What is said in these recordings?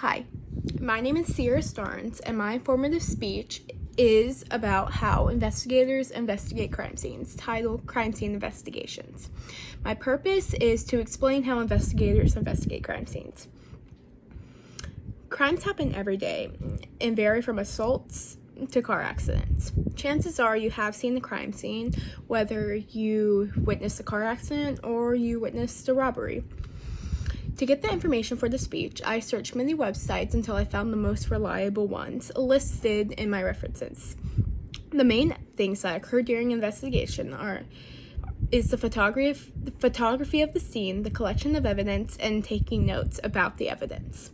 Hi, my name is Sierra Starnes, and my informative speech is about how investigators investigate crime scenes, titled Crime Scene Investigations. My purpose is to explain how investigators investigate crime scenes. Crimes happen every day and vary from assaults to car accidents. Chances are you have seen the crime scene, whether you witnessed a car accident or you witnessed a robbery. To get the information for the speech, I searched many websites until I found the most reliable ones listed in my references. The main things that occur during investigation is the photography of the scene, the collection of evidence, and taking notes about the evidence.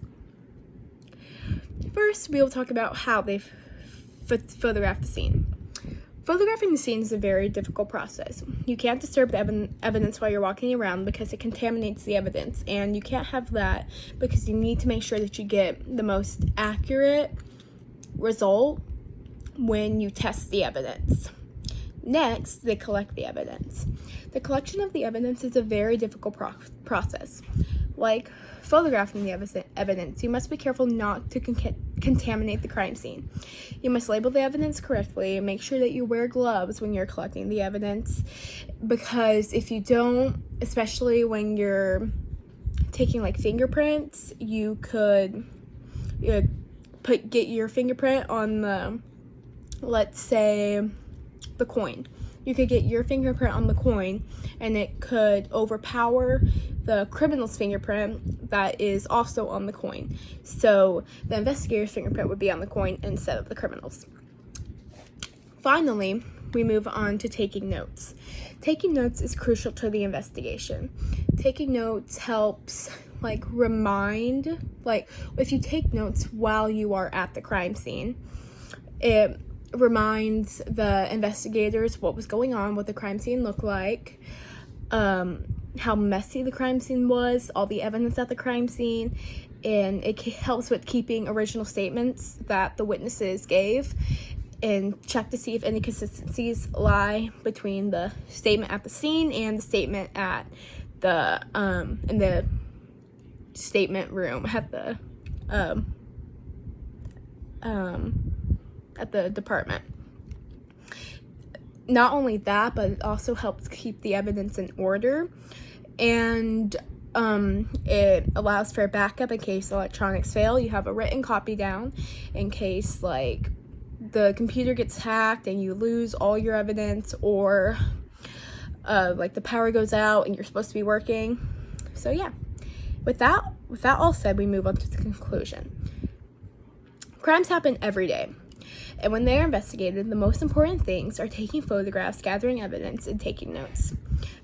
First, we will talk about how they photograph the scene. Photographing the scene is a very difficult process. You can't disturb the evidence while you're walking around because it contaminates the evidence, and you can't have that because you need to make sure that you get the most accurate result when you test the evidence. Next, they collect the evidence. The collection of the evidence is a very difficult process. Like photographing the evidence, you must be careful not to contaminate the crime scene. You must label the evidence correctly and make sure that you wear gloves when you're collecting the evidence, because if you don't, especially when you're taking like fingerprints, you could get your fingerprint on the, let's say, the coin. You could get your fingerprint on the coin and it could overpower the criminal's fingerprint that is also on the coin. So the investigator's fingerprint would be on the coin instead of the criminal's. Finally, we move on to taking notes. Taking notes is crucial to the investigation. Taking notes helps if you take notes while you are at the crime scene, it reminds the investigators what was going on, what the crime scene looked like, how messy the crime scene was, all the evidence at the crime scene, and it helps with keeping original statements that the witnesses gave and check to see if any consistencies lie between the statement at the scene and the statement at the in the statement room at the department. Not only that, but it also helps keep the evidence in order, and it allows for a backup in case electronics fail. You have a written copy down in case the computer gets hacked and you lose all your evidence, or the power goes out and you're supposed to be working. So yeah, with that all said, we move on to the conclusion. Crimes happen every day. And when they are investigated, the most important things are taking photographs, gathering evidence, and taking notes.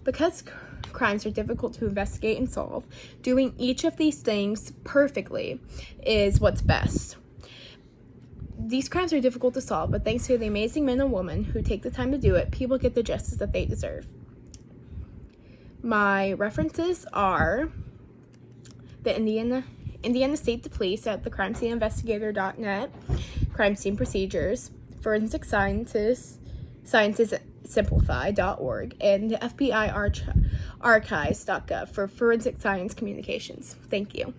Because crimes are difficult to investigate and solve, doing each of these things perfectly is what's best. These crimes are difficult to solve, but thanks to the amazing men and women who take the time to do it, people get the justice that they deserve. My references are the Indiana State Police at the crimesceneinvestigator.net, Crime Scene Procedures, Forensic Sciences Simplify.org, and the FBI Archives.gov for forensic science communications. Thank you.